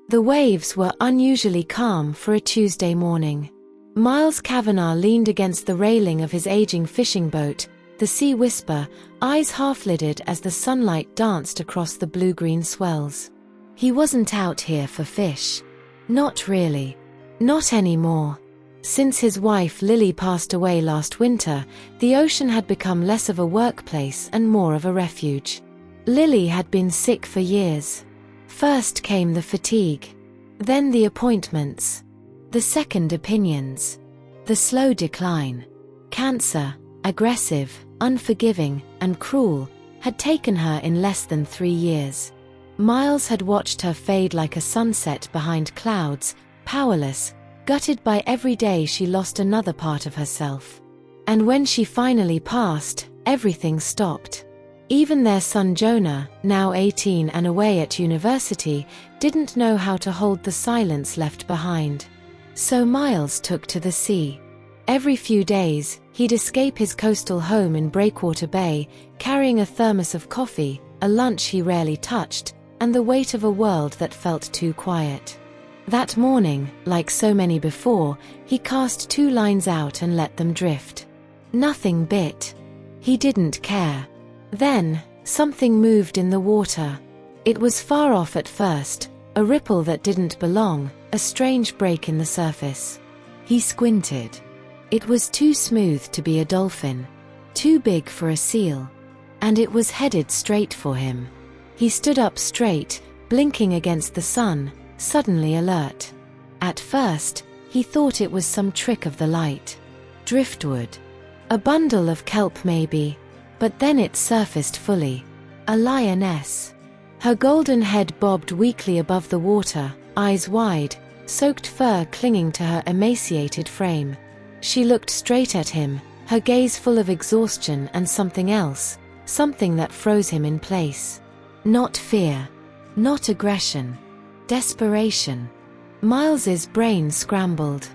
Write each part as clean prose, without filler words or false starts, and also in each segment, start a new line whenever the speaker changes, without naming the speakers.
The waves were unusually calm for a Tuesday morning. Miles Kavanagh leaned against the railing of his aging fishing boat, the sea whisper, eyes half-lidded as the sunlight danced across the blue-green swells. He wasn't out here for fish. Not really. Not anymore. Since his wife Lily passed away last winter, the ocean had become less of a workplace and more of a refuge. Lily had been sick for years. First came the fatigue. Then the appointments. The second opinions. The slow decline. Cancer, aggressive, unforgiving, and cruel, had taken her in less than 3 years. Miles had watched her fade like a sunset behind clouds, powerless, gutted by every day she lost another part of herself. And when she finally passed, everything stopped. Even their son Jonah, now 18 and away at university, didn't know how to hold the silence left behind. So Miles took to the sea. Every few days, he'd escape his coastal home in Breakwater Bay, carrying a thermos of coffee, a lunch he rarely touched, and the weight of a world that felt too quiet. That morning, like so many before, he cast 2 lines out and let them drift. Nothing bit. He didn't care. Then, something moved in the water. It was far off at first, a ripple that didn't belong, a strange break in the surface. He squinted. It was too smooth to be a dolphin, too big for a seal. And it was headed straight for him. He stood up straight, blinking against the sun, suddenly alert. At first, he thought it was some trick of the light. Driftwood. A bundle of kelp maybe. But then it surfaced fully. A lioness. Her golden head bobbed weakly above the water, eyes wide, soaked fur clinging to her emaciated frame. She looked straight at him, her gaze full of exhaustion and something else, something that froze him in place. Not fear. Not aggression. Desperation. Miles's brain scrambled.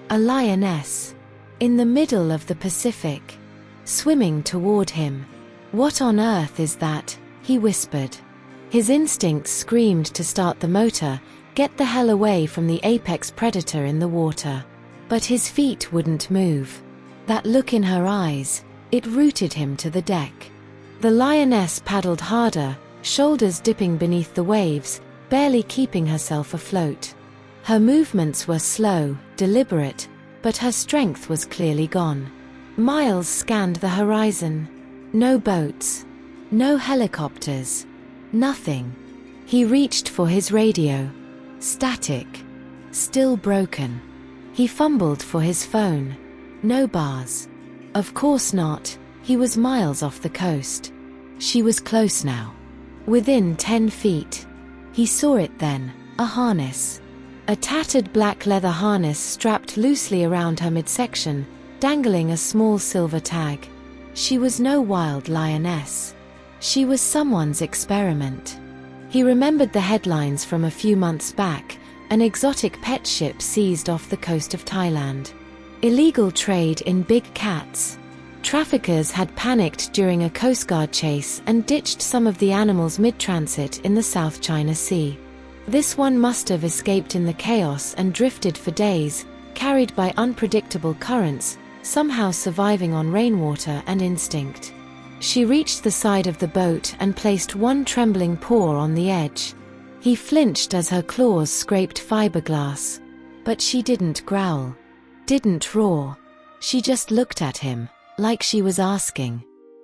A lioness. In the middle of the Pacific. Swimming toward him. What on earth is that? He whispered. His instincts screamed to start the motor, get the hell away from the apex predator in the water. But his feet wouldn't move. That look in her eyes, it rooted him to the deck. The lioness paddled harder, shoulders dipping beneath the waves, barely keeping herself afloat. Her movements were slow, deliberate, but her strength was clearly gone. Miles scanned the horizon. No boats. No helicopters. Nothing. He reached for his radio. Static. Still broken. He fumbled for his phone. No bars. Of course not. He was miles off the coast. She was close now. Within 10 feet. He saw it then, a harness. A tattered black leather harness strapped loosely around her midsection, dangling a small silver tag. She was no wild lioness. She was someone's experiment. He remembered the headlines from a few months back, an exotic pet ship seized off the coast of Thailand. Illegal trade in big cats. Traffickers had panicked during a Coast Guard chase and ditched some of the animals mid-transit in the South China Sea. This one must have escaped in the chaos and drifted for days, carried by unpredictable currents, somehow surviving on rainwater and instinct. She reached the side of the boat and placed one trembling paw on the edge. He flinched as her claws scraped fiberglass. But she didn't growl. Didn't roar. She just looked at him, like she was asking.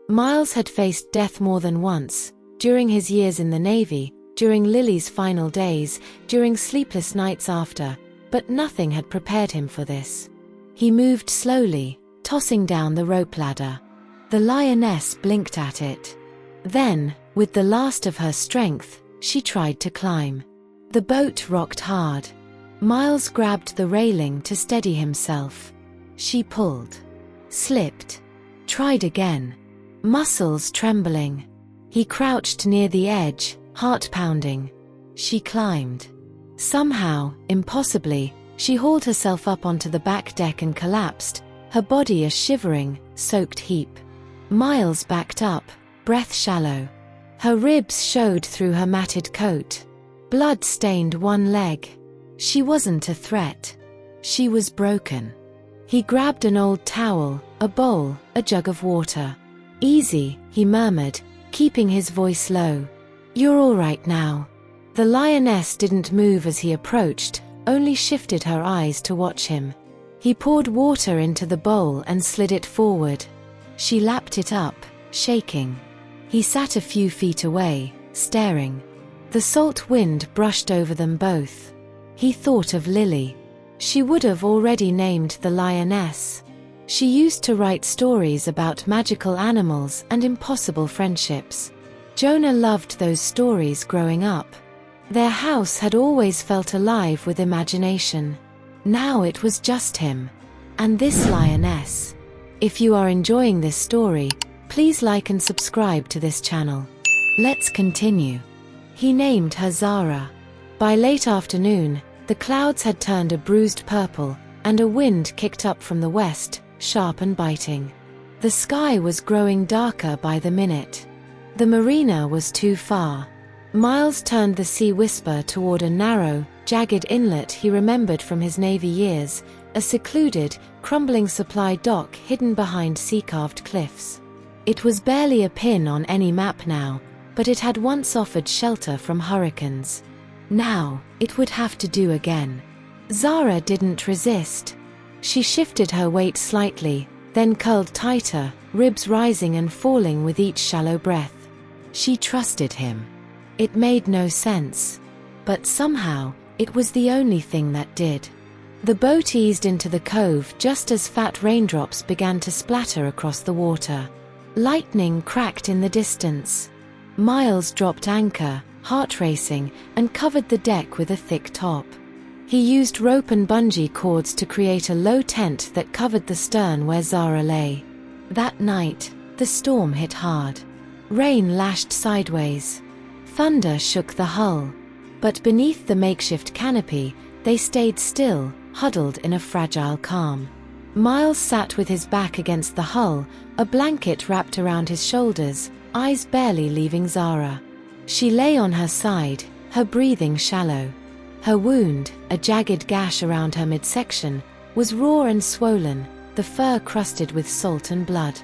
Miles had faced death more than once, during his years in the Navy, during Lily's final days, during sleepless nights after, but nothing had prepared him for this. He moved slowly, tossing down the rope ladder. The lioness blinked at it. Then, with the last of her strength, she tried to climb. The boat rocked hard. Miles grabbed the railing to steady himself. She pulled. Slipped. Tried again. Muscles trembling. He crouched near the edge, heart pounding. She climbed. Somehow, impossibly, she hauled herself up onto the back deck and collapsed, her body a shivering, soaked heap. Miles backed up, breath shallow. Her ribs showed through her matted coat. Blood stained one leg. She wasn't a threat. She was broken. He grabbed an old towel, a bowl, a jug of water. "Easy," he murmured, keeping his voice low. "You're all right now." The lioness didn't move as he approached, only shifted her eyes to watch him. He poured water into the bowl and slid it forward. She lapped it up, shaking. He sat a few feet away, staring. The salt wind brushed over them both. He thought of Lily. She would have already named the lioness. She used to write stories about magical animals and impossible friendships. Jonah loved those stories growing up. Their house had always felt alive with imagination. Now it was just him. And this lioness. If you are enjoying this story, please like and subscribe to this channel. Let's continue. He named her Zara. By late afternoon, the clouds had turned a bruised purple, and a wind kicked up from the west, sharp and biting. The sky was growing darker by the minute. The marina was too far. Miles turned the Sea Whisper toward a narrow, jagged inlet he remembered from his Navy years, a secluded, crumbling supply dock hidden behind sea-carved cliffs. It was barely a pin on any map now, but it had once offered shelter from hurricanes. Now, it would have to do again. Zara didn't resist. She shifted her weight slightly, then curled tighter, ribs rising and falling with each shallow breath. She trusted him. It made no sense. But somehow, it was the only thing that did. The boat eased into the cove just as fat raindrops began to splatter across the water. Lightning cracked in the distance. Miles dropped anchor, heart racing, and covered the deck with a thick top. He used rope and bungee cords to create a low tent that covered the stern where Zara lay. That night, the storm hit hard. Rain lashed sideways. Thunder shook the hull. But beneath the makeshift canopy, they stayed still, huddled in a fragile calm. Miles sat with his back against the hull, a blanket wrapped around his shoulders, eyes barely leaving Zara. She lay on her side, her breathing shallow. Her wound, a jagged gash around her midsection, was raw and swollen, the fur crusted with salt and blood.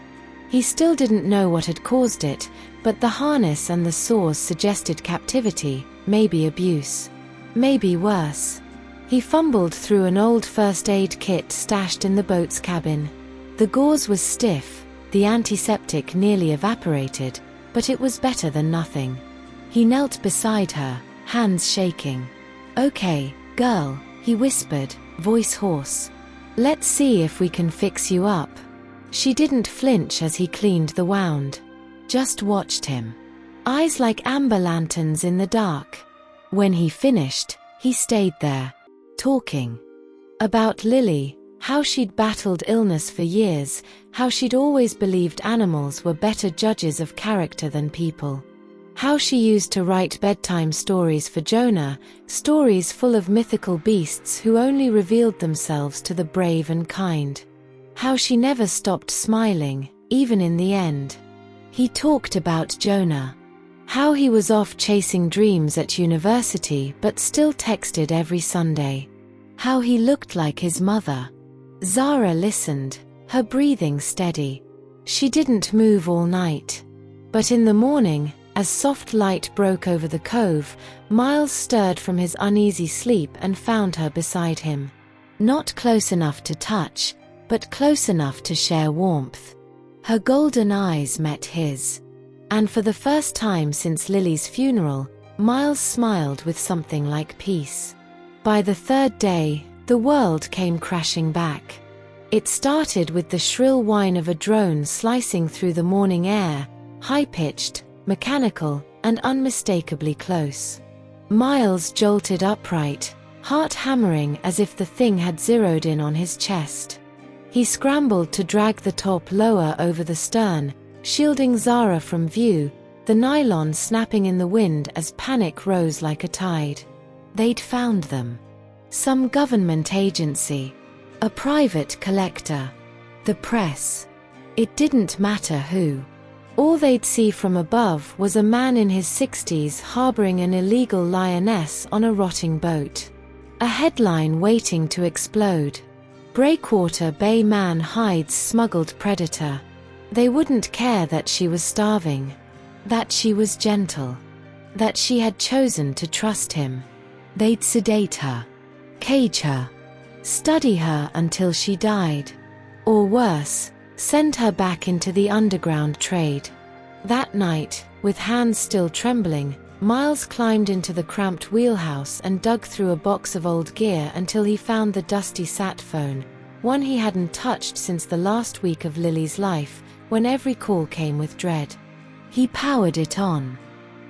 He still didn't know what had caused it, but the harness and the sores suggested captivity, maybe abuse. Maybe worse. He fumbled through an old first aid kit stashed in the boat's cabin. The gauze was stiff, the antiseptic nearly evaporated, but it was better than nothing. He knelt beside her, hands shaking. "Okay, girl," he whispered, voice hoarse. "Let's see if we can fix you up." She didn't flinch as he cleaned the wound. Just watched him. Eyes like amber lanterns in the dark. When he finished, he stayed there, talking. About Lily, how she'd battled illness for years, how she'd always believed animals were better judges of character than people. How she used to write bedtime stories for Jonah, stories full of mythical beasts who only revealed themselves to the brave and kind. How she never stopped smiling, even in the end. He talked about Jonah. How he was off chasing dreams at university but still texted every Sunday. How he looked like his mother. Zara listened, her breathing steady. She didn't move all night. But in the morning, as soft light broke over the cove, Miles stirred from his uneasy sleep and found her beside him. Not close enough to touch, but close enough to share warmth. Her golden eyes met his. And for the first time since Lily's funeral, Miles smiled with something like peace. By the third day, the world came crashing back. It started with the shrill whine of a drone slicing through the morning air, high-pitched, mechanical, and unmistakably close. Miles jolted upright, heart hammering as if the thing had zeroed in on his chest. He scrambled to drag the top lower over the stern, shielding Zara from view, the nylon snapping in the wind as panic rose like a tide. They'd found them. Some government agency. A private collector. The press. It didn't matter who. All they'd see from above was a man in his 60s harboring an illegal lioness on a rotting boat. A headline waiting to explode. Breakwater Bay man hides smuggled predator. They wouldn't care that she was starving, that she was gentle, that she had chosen to trust him. They'd sedate her, cage her, study her until she died. Or worse, send her back into the underground trade. That night, with hands still trembling, Miles climbed into the cramped wheelhouse and dug through a box of old gear until he found the dusty sat phone, one he hadn't touched since the last week of Lily's life, when every call came with dread. He powered it on.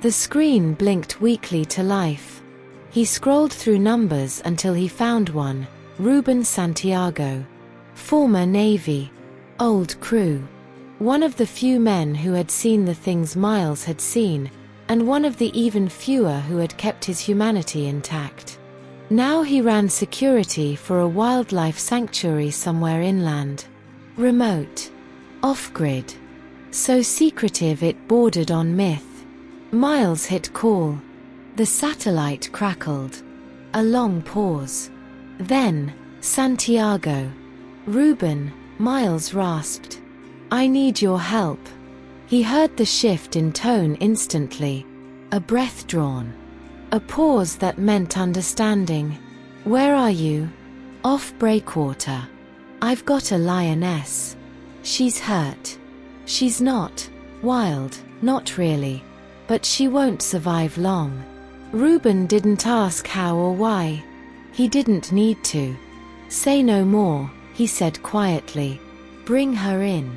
The screen blinked weakly to life. He scrolled through numbers until he found one, Ruben Santiago. Former Navy. Old crew. One of the few men who had seen the things Miles had seen, and one of the even fewer who had kept his humanity intact. Now he ran security for a wildlife sanctuary somewhere inland. Remote. Off-grid. So secretive it bordered on myth. Miles hit call. The satellite crackled. A long pause. Then, Santiago. Ruben, Miles rasped. I need your help. He heard the shift in tone instantly. A breath drawn. A pause that meant understanding. Where are you? Off Breakwater. I've got a lioness. She's hurt. She's not wild, not really. But she won't survive long. Ruben didn't ask how or why. He didn't need to. Say no more, he said quietly. Bring her in.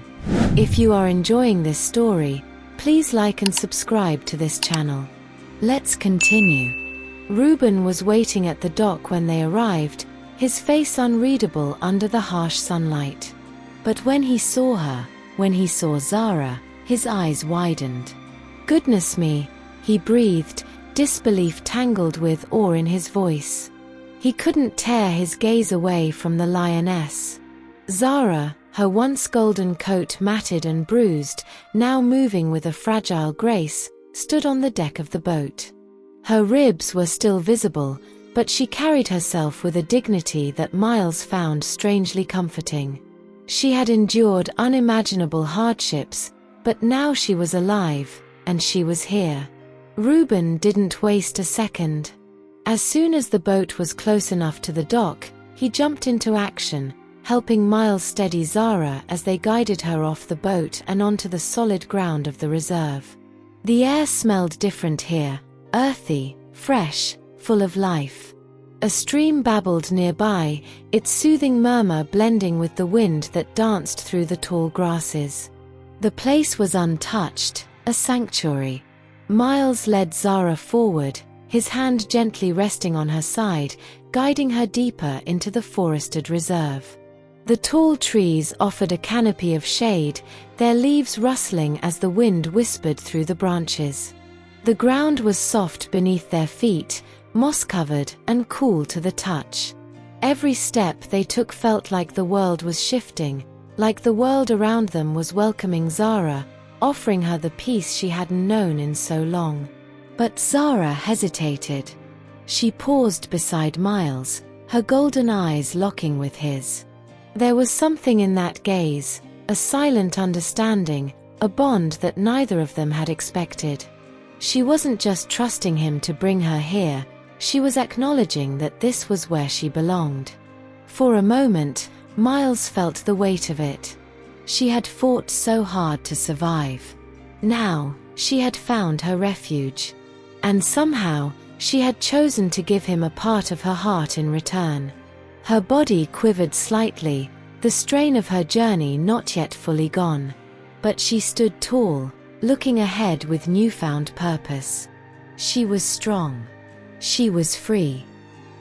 If you are enjoying this story, please like and subscribe to this channel. Let's continue. Ruben was waiting at the dock when they arrived, his face unreadable under the harsh sunlight. But when he saw her, when he saw Zara, his eyes widened. Goodness me, he breathed, disbelief tangled with awe in his voice. He couldn't tear his gaze away from the lioness. Zara, her once golden coat matted and bruised, now moving with a fragile grace, stood on the deck of the boat. Her ribs were still visible, but she carried herself with a dignity that Miles found strangely comforting. She had endured unimaginable hardships, but now she was alive, and she was here. Ruben didn't waste a second. As soon as the boat was close enough to the dock, he jumped into action, helping Miles steady Zara as they guided her off the boat and onto the solid ground of the reserve. The air smelled different here, earthy, fresh, full of life. A stream babbled nearby, its soothing murmur blending with the wind that danced through the tall grasses. The place was untouched, a sanctuary. Miles led Zara forward, his hand gently resting on her side, guiding her deeper into the forested reserve. The tall trees offered a canopy of shade, their leaves rustling as the wind whispered through the branches. The ground was soft beneath their feet, moss-covered and cool to the touch. Every step they took felt like the world was shifting, like the world around them was welcoming Zara, offering her the peace she hadn't known in so long. But Zara hesitated. She paused beside Miles, her golden eyes locking with his. There was something in that gaze, a silent understanding, a bond that neither of them had expected. She wasn't just trusting him to bring her here, she was acknowledging that this was where she belonged. For a moment, Miles felt the weight of it. She had fought so hard to survive. Now, she had found her refuge. And somehow, she had chosen to give him a part of her heart in return. Her body quivered slightly, the strain of her journey not yet fully gone. But she stood tall, looking ahead with newfound purpose. She was strong. She was free.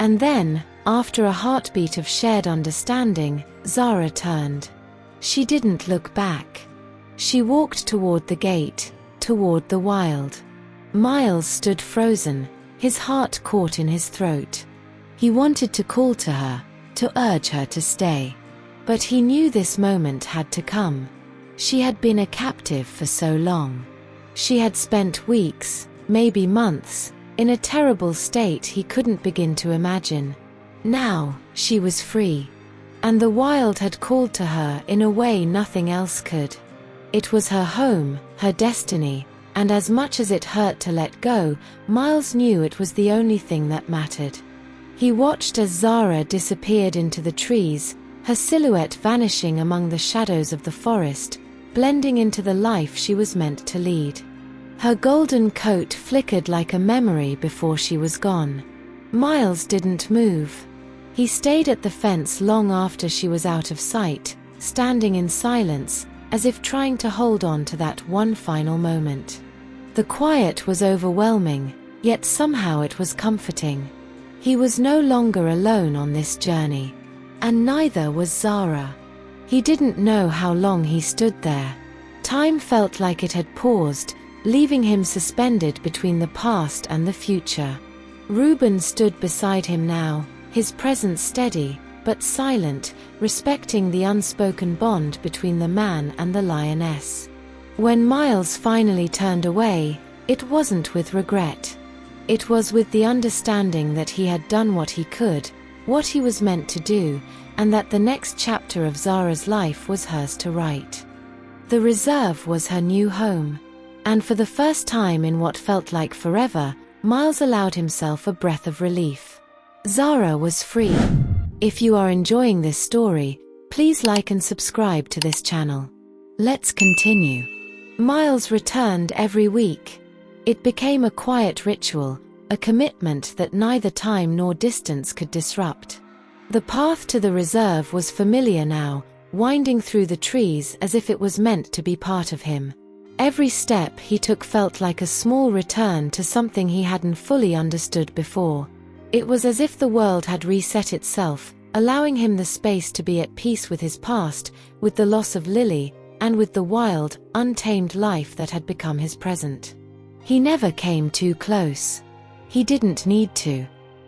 And then, after a heartbeat of shared understanding, Zara turned. She didn't look back. She walked toward the gate, toward the wild. Miles stood frozen, his heart caught in his throat. He wanted to call to her, to urge her to stay. But he knew this moment had to come. She had been a captive for so long. She had spent weeks, maybe months, in a terrible state he couldn't begin to imagine. Now, she was free. And the wild had called to her in a way nothing else could. It was her home, her destiny, and as much as it hurt to let go, Miles knew it was the only thing that mattered. He watched as Zara disappeared into the trees, her silhouette vanishing among the shadows of the forest, blending into the life she was meant to lead. Her golden coat flickered like a memory before she was gone. Miles didn't move. He stayed at the fence long after she was out of sight, standing in silence, as if trying to hold on to that one final moment. The quiet was overwhelming, yet somehow it was comforting. He was no longer alone on this journey. And neither was Zara. He didn't know how long he stood there. Time felt like it had paused, leaving him suspended between the past and the future. Reuben stood beside him now, his presence steady, but silent, respecting the unspoken bond between the man and the lioness. When Miles finally turned away, it wasn't with regret. It was with the understanding that he had done what he could, what he was meant to do, and that the next chapter of Zara's life was hers to write. The reserve was her new home. And for the first time in what felt like forever, Miles allowed himself a breath of relief. Zara was free. If you are enjoying this story, please like and subscribe to this channel. Let's continue. Miles returned every week. It became a quiet ritual, a commitment that neither time nor distance could disrupt. The path to the reserve was familiar now, winding through the trees as if it was meant to be part of him. Every step he took felt like a small return to something he hadn't fully understood before. It was as if the world had reset itself, allowing him the space to be at peace with his past, with the loss of Lily, and with the wild, untamed life that had become his present. He never came too close. He didn't need to.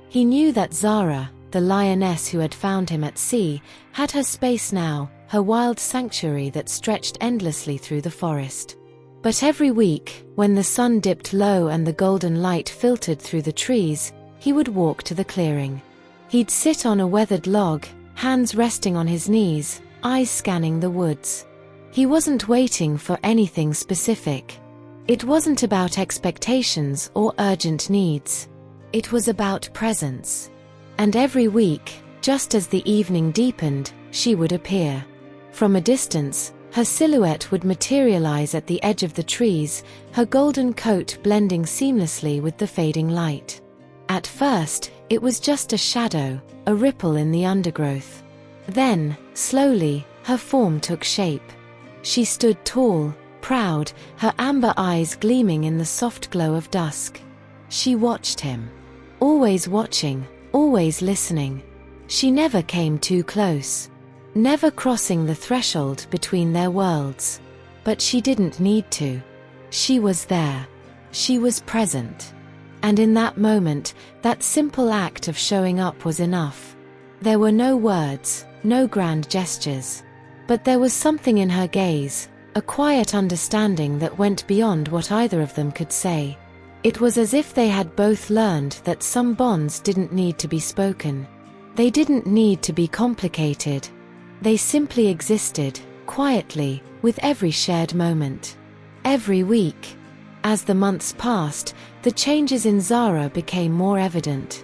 He knew that Zara, the lioness who had found him at sea, had her space now, her wild sanctuary that stretched endlessly through the forest. But every week, when the sun dipped low and the golden light filtered through the trees, he would walk to the clearing. He'd sit on a weathered log, hands resting on his knees, eyes scanning the woods. He wasn't waiting for anything specific. It wasn't about expectations or urgent needs. It was about presence. And every week, just as the evening deepened, she would appear. From a distance, her silhouette would materialize at the edge of the trees, her golden coat blending seamlessly with the fading light. At first, it was just a shadow, a ripple in the undergrowth. Then, slowly, her form took shape. She stood tall, proud, her amber eyes gleaming in the soft glow of dusk. She watched him. Always watching, always listening. She never came too close. Never crossing the threshold between their worlds. But she didn't need to. She was there. She was present. And in that moment, that simple act of showing up was enough. There were no words, no grand gestures. But there was something in her gaze, a quiet understanding that went beyond what either of them could say. It was as if they had both learned that some bonds didn't need to be spoken. They didn't need to be complicated. They simply existed, quietly, with every shared moment. Every week. As the months passed, the changes in Zara became more evident.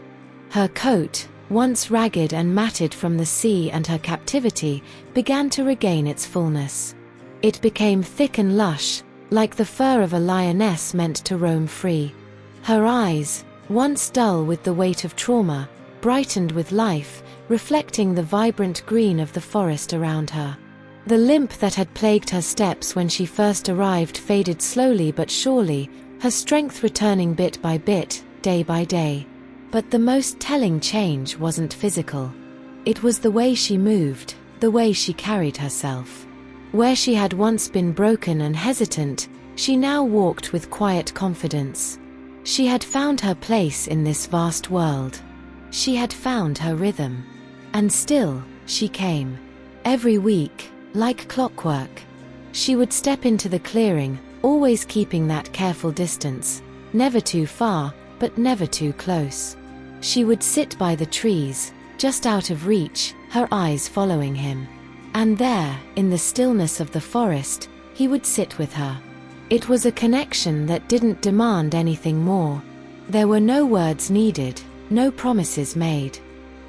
Her coat, once ragged and matted from the sea and her captivity, began to regain its fullness. It became thick and lush, like the fur of a lioness meant to roam free. Her eyes, once dull with the weight of trauma, brightened with life, reflecting the vibrant green of the forest around her. The limp that had plagued her steps when she first arrived faded slowly but surely, her strength returning bit by bit, day by day. But the most telling change wasn't physical. It was the way she moved, the way she carried herself. Where she had once been broken and hesitant, she now walked with quiet confidence. She had found her place in this vast world. She had found her rhythm. And still, she came. Every week, like clockwork. She would step into the clearing, always keeping that careful distance, never too far, but never too close. She would sit by the trees, just out of reach, her eyes following him. And there, in the stillness of the forest, he would sit with her. It was a connection that didn't demand anything more. There were no words needed, no promises made.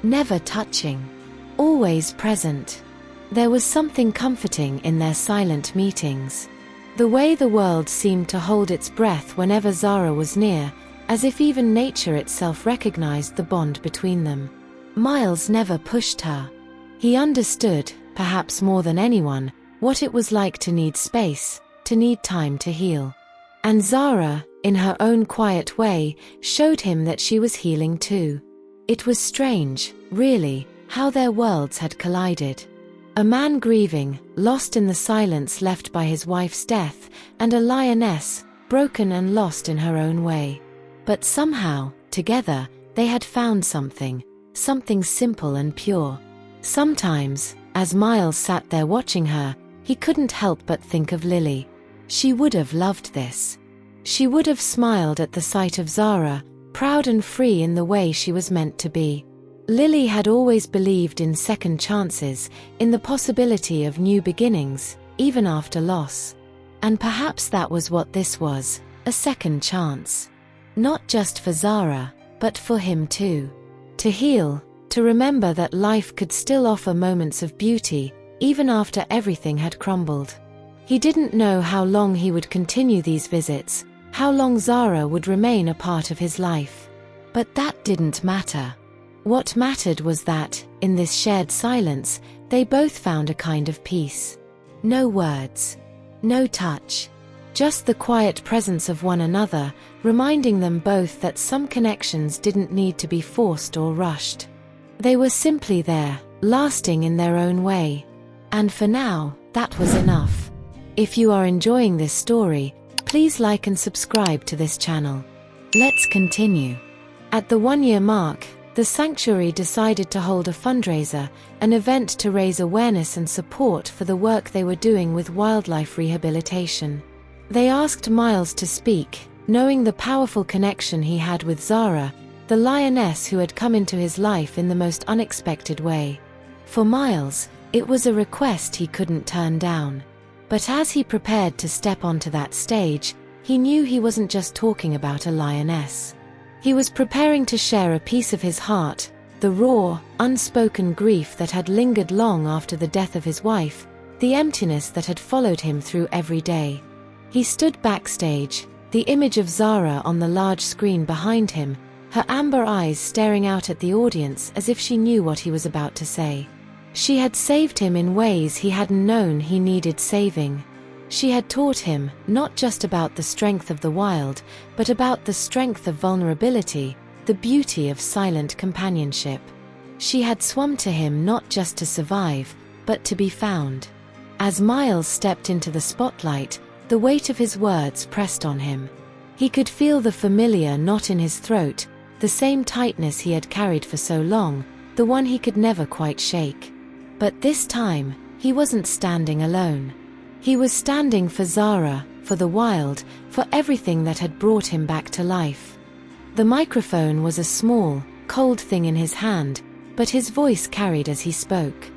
Never touching. Always present. There was something comforting in their silent meetings. The way the world seemed to hold its breath whenever Zara was near, as if even nature itself recognized the bond between them. Miles never pushed her. He understood, perhaps more than anyone, what it was like to need space, to need time to heal. And Zara, in her own quiet way, showed him that she was healing too. It was strange, really, how their worlds had collided. A man grieving, lost in the silence left by his wife's death, and a lioness, broken and lost in her own way. But somehow, together, they had found something simple and pure. Sometimes, as Miles sat there watching her, he couldn't help but think of Lily. She would have loved this. She would have smiled at the sight of Zara, proud and free in the way she was meant to be. Lily had always believed in second chances, in the possibility of new beginnings, even after loss. And perhaps that was what this was, a second chance. Not just for Zara, but for him too. To heal, to remember that life could still offer moments of beauty, even after everything had crumbled. He didn't know how long he would continue these visits, how long Zara would remain a part of his life. But that didn't matter. What mattered was that, in this shared silence, they both found a kind of peace. No words. No touch. Just the quiet presence of one another, reminding them both that some connections didn't need to be forced or rushed. They were simply there, lasting in their own way. And for now, that was enough. If you are enjoying this story, please like and subscribe to this channel. Let's continue. At the 1-year mark, the sanctuary decided to hold a fundraiser, an event to raise awareness and support for the work they were doing with wildlife rehabilitation. They asked Miles to speak, knowing the powerful connection he had with Zara, the lioness who had come into his life in the most unexpected way. For Miles, it was a request he couldn't turn down. But as he prepared to step onto that stage, he knew he wasn't just talking about a lioness. He was preparing to share a piece of his heart, the raw, unspoken grief that had lingered long after the death of his wife, the emptiness that had followed him through every day. He stood backstage, the image of Zara on the large screen behind him, her amber eyes staring out at the audience as if she knew what he was about to say. She had saved him in ways he hadn't known he needed saving. She had taught him, not just about the strength of the wild, but about the strength of vulnerability, the beauty of silent companionship. She had swum to him not just to survive, but to be found. As Miles stepped into the spotlight, the weight of his words pressed on him. He could feel the familiar knot in his throat, the same tightness he had carried for so long, the one he could never quite shake. But this time, he wasn't standing alone. He was standing for Zara, for the wild, for everything that had brought him back to life. The microphone was a small, cold thing in his hand, but his voice carried as he spoke.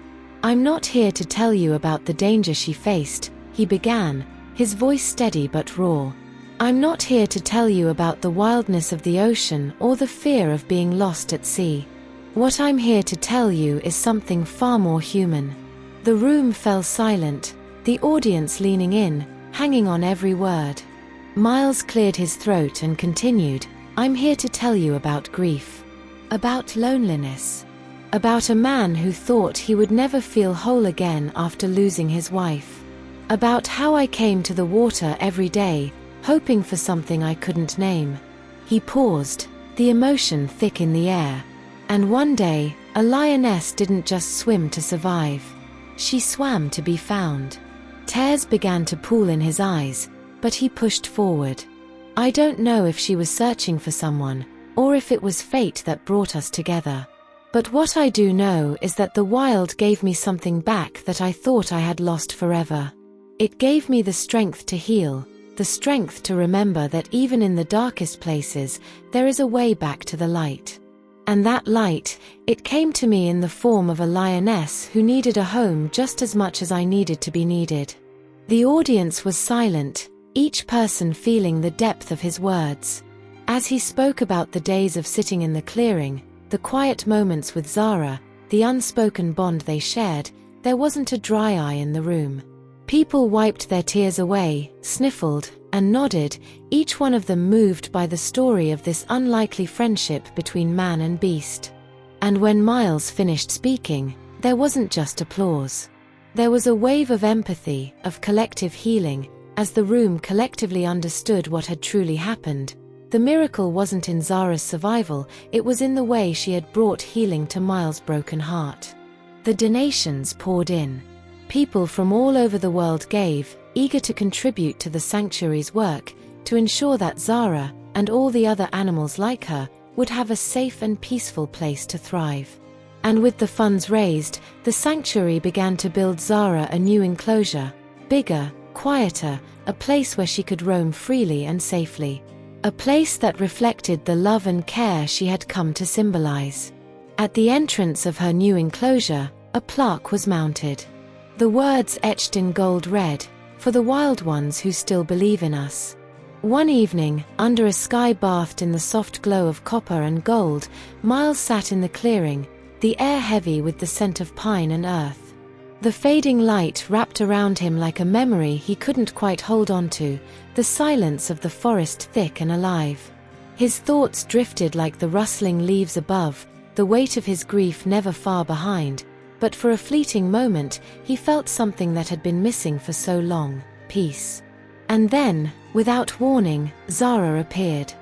"I'm not here to tell you about the danger she faced," he began, his voice steady but raw. "I'm not here to tell you about the wildness of the ocean or the fear of being lost at sea. What I'm here to tell you is something far more human." The room fell silent, the audience leaning in, hanging on every word. Miles cleared his throat and continued, "I'm here to tell you about grief. About loneliness. About a man who thought he would never feel whole again after losing his wife. About how I came to the water every day, hoping for something I couldn't name." He paused, the emotion thick in the air. "And one day, a lioness didn't just swim to survive. She swam to be found." Tears began to pool in his eyes, but he pushed forward. "I don't know if she was searching for someone, or if it was fate that brought us together. But what I do know is that the wild gave me something back that I thought I had lost forever. It gave me the strength to heal, the strength to remember that even in the darkest places, there is a way back to the light. And that light, it came to me in the form of a lioness who needed a home just as much as I needed to be needed. The audience was silent, each person feeling the depth of his words. As he spoke about the days of sitting in the clearing, the quiet moments with Zara, the unspoken bond they shared, there wasn't a dry eye in the room. People wiped their tears away, sniffled, and nodded, each one of them moved by the story of this unlikely friendship between man and beast. And when Miles finished speaking, there wasn't just applause. There was a wave of empathy, of collective healing, as the room collectively understood what had truly happened. The miracle wasn't in Zara's survival, it was in the way she had brought healing to Miles' broken heart. The donations poured in. People from all over the world gave, eager to contribute to the sanctuary's work, to ensure that Zara, and all the other animals like her, would have a safe and peaceful place to thrive. And with the funds raised, the sanctuary began to build Zara a new enclosure, bigger, quieter, a place where she could roam freely and safely. A place that reflected the love and care she had come to symbolize. At the entrance of her new enclosure, a plaque was mounted. The words etched in gold read, "For the wild ones who still believe in us." One evening, under a sky bathed in the soft glow of copper and gold, Miles sat in the clearing, the air heavy with the scent of pine and earth. The fading light wrapped around him like a memory he couldn't quite hold on to, the silence of the forest thick and alive. His thoughts drifted like the rustling leaves above, the weight of his grief never far behind, but for a fleeting moment, he felt something that had been missing for so long: peace. And then, without warning, Zara appeared.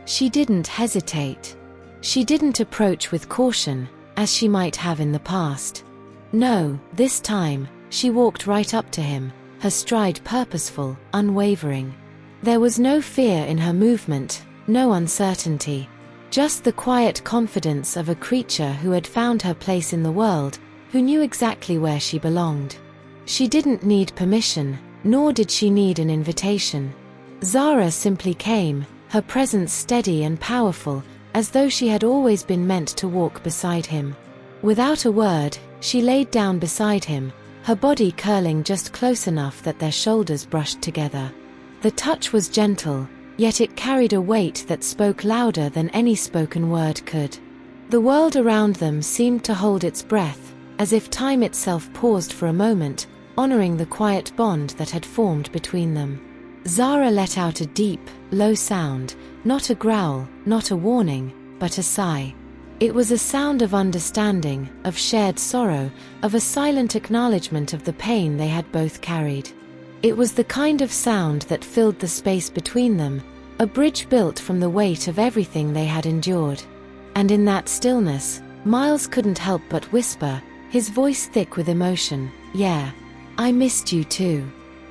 She didn't hesitate. She didn't approach with caution, as she might have in the past. No, this time, she walked right up to him, her stride purposeful, unwavering. There was no fear in her movement, no uncertainty. Just the quiet confidence of a creature who had found her place in the world, who knew exactly where she belonged. She didn't need permission, nor did she need an invitation. Zara simply came, her presence steady and powerful, as though she had always been meant to walk beside him. Without a word, she laid down beside him, her body curling just close enough that their shoulders brushed together. The touch was gentle, yet it carried a weight that spoke louder than any spoken word could. The world around them seemed to hold its breath, as if time itself paused for a moment, honoring the quiet bond that had formed between them. Zara let out a deep, low sound, not a growl, not a warning, but a sigh. It was a sound of understanding, of shared sorrow, of a silent acknowledgement of the pain they had both carried. It was the kind of sound that filled the space between them, a bridge built from the weight of everything they had endured. And in that stillness, Miles couldn't help but whisper, his voice thick with emotion, "Yeah, I missed you too."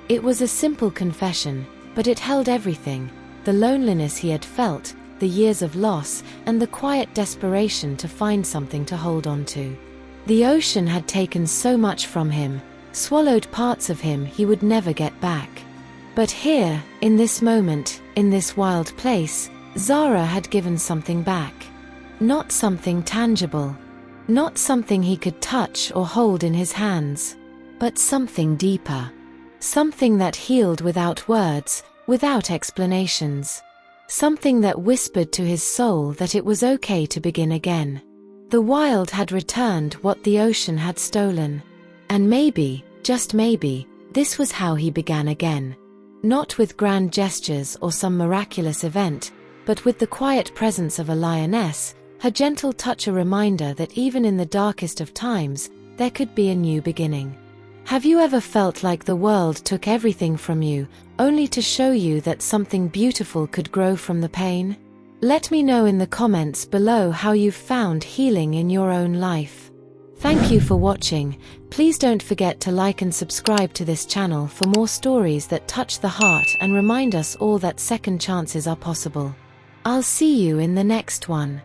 It was a simple confession, but it held everything: the loneliness he had felt, the years of loss, and the quiet desperation to find something to hold on to. The ocean had taken so much from him, swallowed parts of him he would never get back. But here, in this moment, in this wild place, Zara had given something back. Not something tangible. Not something he could touch or hold in his hands. But something deeper. Something that healed without words, without explanations. Something that whispered to his soul that it was okay to begin again. The wild had returned what the ocean had stolen. And maybe, just maybe, this was how he began again. Not with grand gestures or some miraculous event, but with the quiet presence of a lioness, her gentle touch a reminder that even in the darkest of times, there could be a new beginning. Have you ever felt like the world took everything from you, only to show you that something beautiful could grow from the pain? Let me know in the comments below how you've found healing in your own life. Thank you for watching. Please don't forget to like and subscribe to this channel for more stories that touch the heart and remind us all that second chances are possible. I'll see you in the next one.